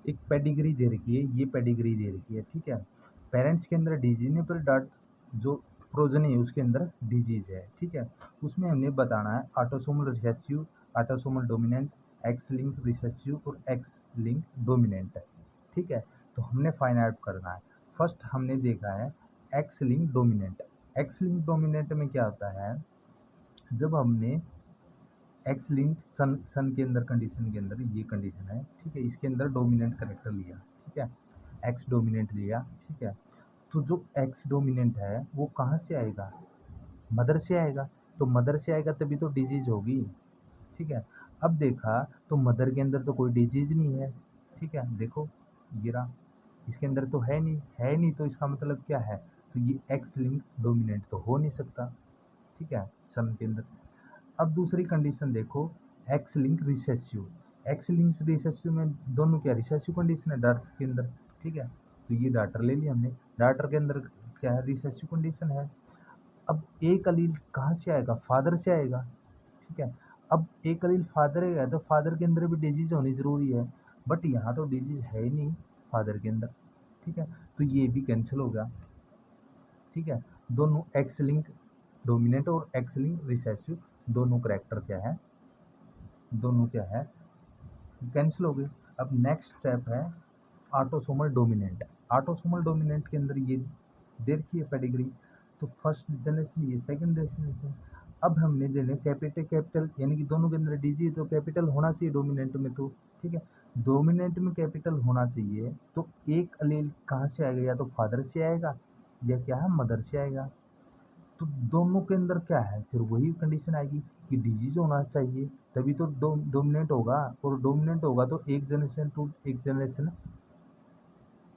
एक पेडिग्री दे रखी है, ये पेडिग्री दे रखी है, ठीक है। पेरेंट्स के अंदर डिजीज नहीं, पर डाट जो प्रोजनी है उसके अंदर डिजीज है, ठीक है। उसमें हमने बताना है autosomal recessive, autosomal dominant, x link recessive और एक्स लिंक डोमिनेंट, ठीक है। तो हमने फाइंड आउट करना है। फर्स्ट हमने देखा है x link dominant. X link dominant में क्या होता है, जब हमने एक्स लिंक सन के अंदर कंडीशन के अंदर ये कंडीशन है, ठीक है, इसके अंदर डोमिनेंट करेक्टर लिया, ठीक है, एक्स डोमिनेंट लिया, ठीक है। तो जो एक्स डोमिनेंट है वो कहाँ से आएगा, मदर से आएगा। तो मदर से आएगा तभी तो डिजीज होगी, ठीक है। अब देखा तो मदर के अंदर तो कोई डिजीज नहीं है, ठीक है, देखो गिरा, इसके अंदर तो है नहीं तो इसका मतलब क्या है, तो ये एक्स लिंक डोमिनेंट तो हो नहीं सकता, ठीक है, सन के अंदर। अब दूसरी कंडीशन देखो, x link recessive. X link recessive में दोनों क्या रिसेसिव कंडीशन है डाटर के अंदर, ठीक है। तो ये डाटर ले लिया हमने, डाटर के अंदर क्या है, रिसेसिव कंडीशन है। अब एक अलील कहाँ से आएगा, फादर से आएगा, ठीक है। अब एक अलील फादर है तो फादर के अंदर भी डिजीज होनी जरूरी है, बट यहाँ तो डिजीज है ही नहीं फादर के अंदर, ठीक है। तो ये भी कैंसिल हो गया, ठीक है। दोनों एक्स लिंक डोमिनेंट और एक्स लिंक रिसेसिव दोनों करेक्टर क्या है, दोनों क्या है, कैंसिल हो गई। अब नेक्स्ट स्टेप है ऑटोसोमल डोमिनेंट। ऑटोसोमल डोमिनेंट के अंदर ये दे रखी है पेडिग्री, तो फर्स्ट जनरेशन ये सेकंड जनरेशन। अब हमने देने कैपिटल कैपिटल, यानी कि दोनों के अंदर डीजी तो कैपिटल होना चाहिए डोमिनेंट में, तो ठीक है, डोमिनेंट में कैपिटल होना चाहिए। तो एक अलील कहाँ से आएगा, या तो फादर से आएगा या क्या है मदर से आएगा। तो दोनों के अंदर क्या है, फिर वही कंडीशन आएगी कि डिजीज होना चाहिए तभी तो डोमिनेंट होगा, और डोमिनेंट होगा तो एक जनरेशन टू एक जनरेशन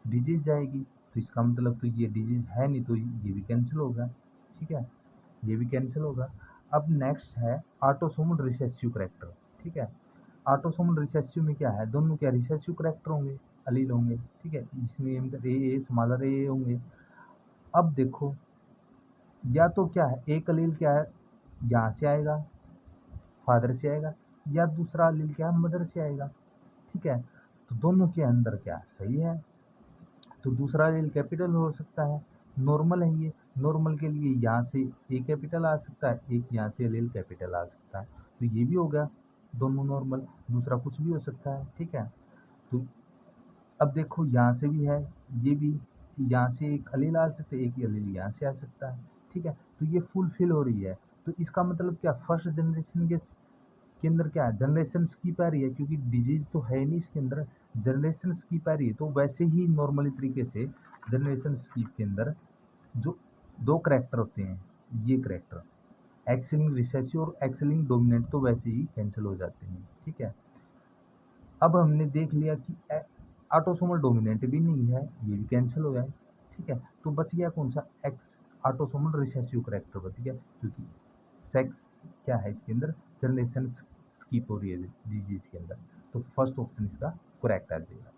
डिजीज जाएगी। तो इसका मतलब तो ये डिजीज है नहीं, तो ये भी कैंसिल होगा, ठीक है, ये भी कैंसिल होगा। अब नेक्स्ट है ऑटोसोमल रिसेसिव करेक्टर, ठीक है। ऑटोसोमल रिसेसिव में क्या है, दोनों क्या रिसेसिव करेक्टर होंगे, अलील होंगे, ठीक है, इसमें ए स्मॉलर ए होंगे। अब देखो, या तो क्या है एक अलील क्या है यहाँ से आएगा, फादर से आएगा, या दूसरा अलील क्या है मदर से आएगा, ठीक है। तो दोनों के अंदर क्या सही है, तो दूसरा अलील कैपिटल हो सकता है, नॉर्मल है ये, नॉर्मल के लिए यहाँ से ए कैपिटल आ सकता है, एक यहाँ से अलील कैपिटल आ सकता है, तो ये भी हो गया दोनों नॉर्मल, दूसरा कुछ भी हो सकता है, ठीक है। तो अब देखो यहाँ से भी है, ये भी, यहाँ से एक अलील आ सकता है, एक ही अलील यहाँ से आ सकता है, ठीक है। तो ये फुलफिल हो रही है। तो इसका मतलब क्या, फर्स्ट जनरेशन के अंदर क्या है, जनरेशन स्किप आ रही है, क्योंकि डिजीज तो है नहीं इसके अंदर, जनरेशन स्किप आ रही है। तो वैसे ही नॉर्मली तरीके से जनरेशन स्किप के अंदर जो दो करेक्टर होते हैं, ये करेक्टर एक्स लिंक रिसेसिव और एक्स लिंक डोमिनेंट, तो वैसे ही कैंसिल हो जाते हैं, ठीक है। अब हमने देख लिया कि ऑटोसोमल डोमिनेंट भी नहीं है, ये भी कैंसिल हो गया, ठीक है। तो बच गया कौन सा, एक्स ऑटोसोमल रिसेसिव करेक्टर बच गया, क्योंकि सेक्स क्या है इसके अंदर, जनरेशन स्किप हो रही है डिजीज के अंदर। तो फर्स्ट ऑप्शन इसका करेक्ट आ जाएगा।